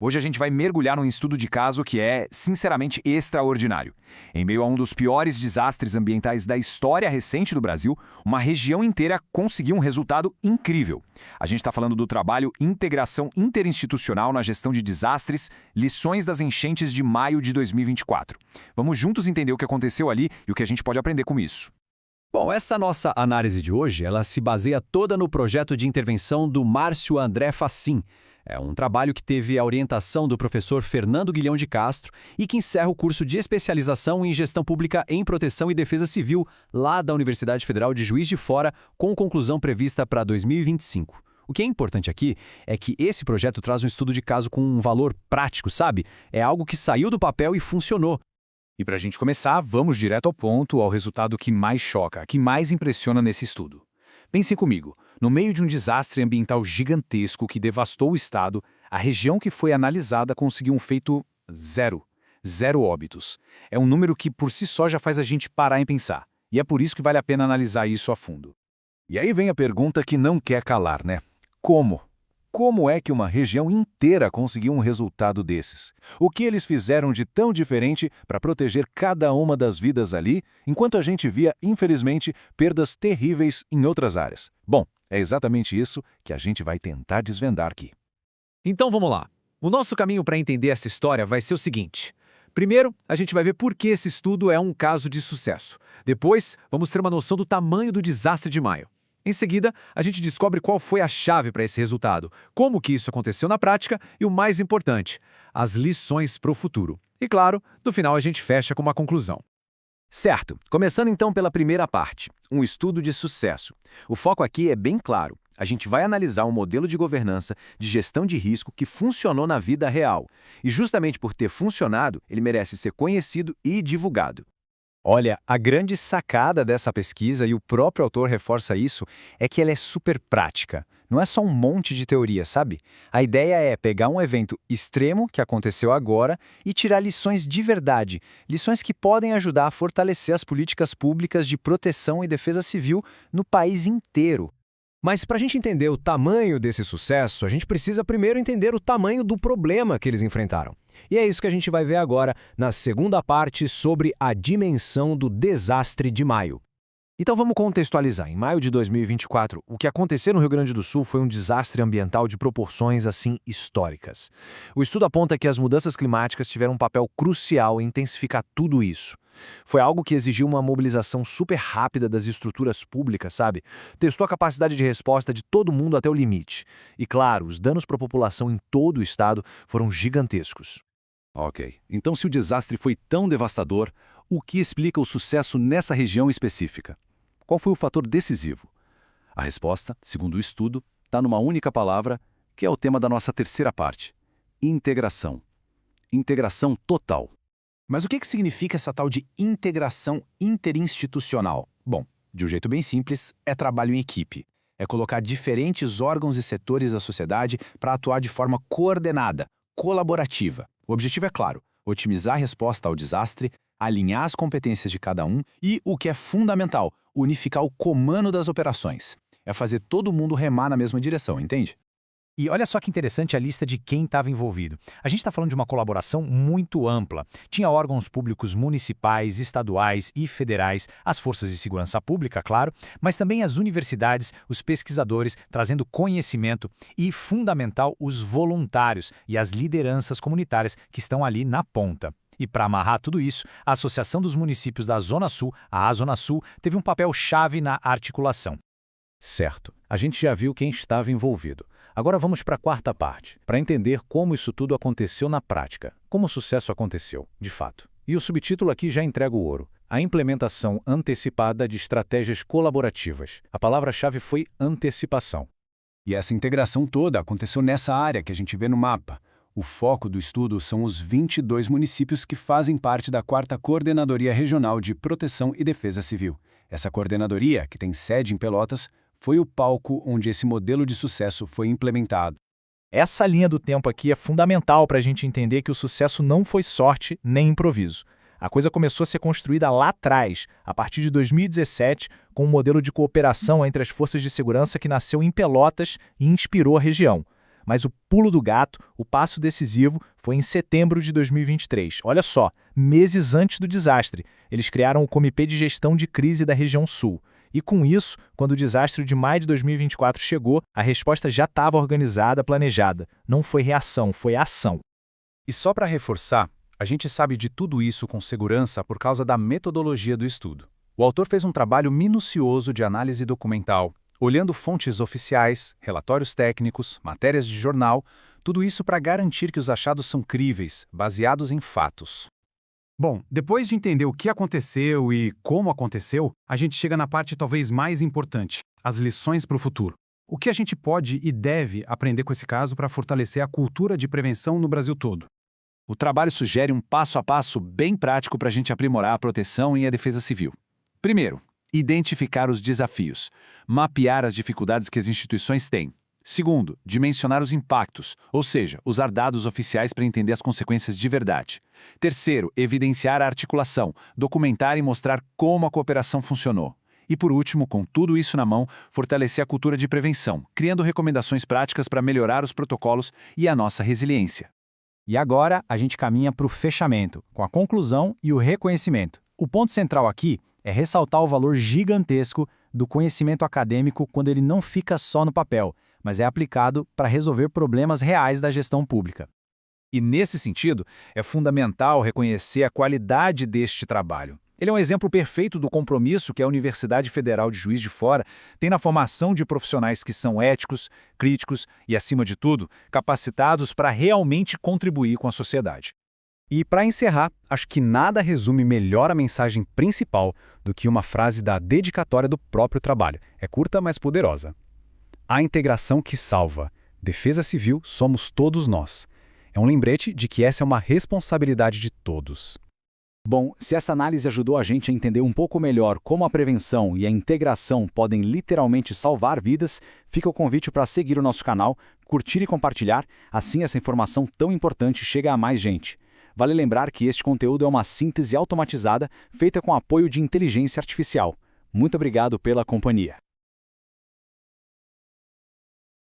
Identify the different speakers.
Speaker 1: Hoje a gente vai mergulhar num estudo de caso que é, sinceramente, extraordinário. Em meio a um dos piores desastres ambientais da história recente do Brasil, uma região inteira conseguiu um resultado incrível. A gente está falando do trabalho Integração Interinstitucional na Gestão de Desastres, Lições das Enchentes de maio de 2024. Vamos juntos entender o que aconteceu ali e o que a gente pode aprender com isso.
Speaker 2: Bom, essa nossa análise de hoje, ela se baseia toda no projeto de intervenção do Márcio André Facin. É um trabalho que teve a orientação do professor Fernando Guilhão de Castro e que encerra o curso de especialização em Gestão Pública em Proteção e Defesa Civil, lá da Universidade Federal de Juiz de Fora, com conclusão prevista para 2025. O que é importante aqui é que esse projeto traz um estudo de caso com um valor prático, sabe? É algo que saiu do papel e funcionou.
Speaker 1: E para a gente começar, vamos direto ao ponto, ao resultado que mais choca, que mais impressiona nesse estudo. Pensem comigo, no meio de um desastre ambiental gigantesco que devastou o estado, a região que foi analisada conseguiu um feito zero. Zero óbitos. É um número que por si só já faz a gente parar e pensar. E é por isso que vale a pena analisar isso a fundo.
Speaker 3: E aí vem a pergunta que não quer calar, né? Como? Como é que uma região inteira conseguiu um resultado desses? O que eles fizeram de tão diferente para proteger cada uma das vidas ali, enquanto a gente via, infelizmente, perdas terríveis em outras áreas? Bom, é exatamente isso que a gente vai tentar desvendar aqui.
Speaker 2: Então vamos lá. O nosso caminho para entender essa história vai ser o seguinte. Primeiro, a gente vai ver por que esse estudo é um caso de sucesso. Depois, vamos ter uma noção do tamanho do desastre de maio. Em seguida, a gente descobre qual foi a chave para esse resultado, como que isso aconteceu na prática e, o mais importante, as lições para o futuro. E claro, no final a gente fecha com uma conclusão.
Speaker 3: Certo, começando então pela primeira parte, um estudo de sucesso. O foco aqui é bem claro. A gente vai analisar um modelo de governança, de gestão de risco que funcionou na vida real. E justamente por ter funcionado, ele merece ser conhecido e divulgado.
Speaker 2: Olha, a grande sacada dessa pesquisa, e o próprio autor reforça isso, é que ela é super prática. Não é só um monte de teoria, sabe? A ideia é pegar um evento extremo que aconteceu agora e tirar lições de verdade, lições que podem ajudar a fortalecer as políticas públicas de proteção e defesa civil no país inteiro. Mas para a gente entender o tamanho desse sucesso, a gente precisa primeiro entender o tamanho do problema que eles enfrentaram. E é isso que a gente vai ver agora na segunda parte sobre a dimensão do desastre de maio. Então vamos contextualizar. Em maio de 2024, o que aconteceu no Rio Grande do Sul foi um desastre ambiental de proporções assim históricas. O estudo aponta que as mudanças climáticas tiveram um papel crucial em intensificar tudo isso. Foi algo que exigiu uma mobilização super rápida das estruturas públicas, sabe? Testou a capacidade de resposta de todo mundo até o limite. E claro, os danos para a população em todo o estado foram gigantescos.
Speaker 3: Ok, então se o desastre foi tão devastador, o que explica o sucesso nessa região específica? Qual foi o fator decisivo? A resposta, segundo o estudo, está numa única palavra, que é o tema da nossa terceira parte: integração. Integração total.
Speaker 4: Mas o que significa essa tal de integração interinstitucional? Bom, de um jeito bem simples, é trabalho em equipe. É colocar diferentes órgãos e setores da sociedade para atuar de forma coordenada, colaborativa. O objetivo é claro: otimizar a resposta ao desastre, alinhar as competências de cada um e, o que é fundamental, unificar o comando das operações. É fazer todo mundo remar na mesma direção, entende?
Speaker 5: E olha só que interessante a lista de quem estava envolvido. A gente está falando de uma colaboração muito ampla. Tinha órgãos públicos municipais, estaduais e federais, as forças de segurança pública, claro, mas também as universidades, os pesquisadores, trazendo conhecimento e, fundamental, os voluntários e as lideranças comunitárias que estão ali na ponta. E para amarrar tudo isso, a Associação dos Municípios da Zona Sul, a Zona Sul, teve um papel-chave na articulação.
Speaker 2: Certo, a gente já viu quem estava envolvido. Agora vamos para a quarta parte, para entender como isso tudo aconteceu na prática, como o sucesso aconteceu, de fato. E o subtítulo aqui já entrega o ouro: a implementação antecipada de estratégias colaborativas. A palavra-chave foi antecipação.
Speaker 4: E essa integração toda aconteceu nessa área que a gente vê no mapa. O foco do estudo são os 22 municípios que fazem parte da 4ª Coordenadoria Regional de Proteção e Defesa Civil. Essa coordenadoria, que tem sede em Pelotas, foi o palco onde esse modelo de sucesso foi implementado.
Speaker 5: Essa linha do tempo aqui é fundamental para a gente entender que o sucesso não foi sorte nem improviso. A coisa começou a ser construída lá atrás, a partir de 2017, com um modelo de cooperação entre as forças de segurança que nasceu em Pelotas e inspirou a região.
Speaker 2: Mas o pulo do gato, o passo decisivo, foi em setembro de 2023. Olha só, meses antes do desastre, eles criaram o Comitê de Gestão de Crise da Região Sul. E com isso, quando o desastre de maio de 2024 chegou, a resposta já estava organizada, planejada. Não foi reação, foi ação.
Speaker 3: E só para reforçar, a gente sabe de tudo isso com segurança por causa da metodologia do estudo. O autor fez um trabalho minucioso de análise documental, olhando fontes oficiais, relatórios técnicos, matérias de jornal, tudo isso para garantir que os achados são críveis, baseados em fatos.
Speaker 5: Bom, depois de entender o que aconteceu e como aconteceu, a gente chega na parte talvez mais importante, as lições para o futuro. O que a gente pode e deve aprender com esse caso para fortalecer a cultura de prevenção no Brasil todo?
Speaker 1: O trabalho sugere um passo a passo bem prático para a gente aprimorar a proteção e a defesa civil. Primeiro, identificar os desafios, mapear as dificuldades que as instituições têm. Segundo, dimensionar os impactos, ou seja, usar dados oficiais para entender as consequências de verdade. Terceiro, evidenciar a articulação, documentar e mostrar como a cooperação funcionou. E por último, com tudo isso na mão, fortalecer a cultura de prevenção, criando recomendações práticas para melhorar os protocolos e a nossa resiliência.
Speaker 2: E agora a gente caminha para o fechamento, com a conclusão e o reconhecimento. O ponto central aqui é ressaltar o valor gigantesco do conhecimento acadêmico quando ele não fica só no papel, mas é aplicado para resolver problemas reais da gestão pública.
Speaker 3: E nesse sentido, é fundamental reconhecer a qualidade deste trabalho. Ele é um exemplo perfeito do compromisso que a Universidade Federal de Juiz de Fora tem na formação de profissionais que são éticos, críticos e, acima de tudo, capacitados para realmente contribuir com a sociedade.
Speaker 2: E para encerrar, acho que nada resume melhor a mensagem principal do que uma frase da dedicatória do próprio trabalho. É curta, mas poderosa. A integração que salva. Defesa civil somos todos nós. É um lembrete de que essa é uma responsabilidade de todos.
Speaker 1: Bom, se essa análise ajudou a gente a entender um pouco melhor como a prevenção e a integração podem literalmente salvar vidas, fica o convite para seguir o nosso canal, curtir e compartilhar, assim essa informação tão importante chega a mais gente. Vale lembrar que este conteúdo é uma síntese automatizada feita com apoio de inteligência artificial. Muito obrigado pela companhia.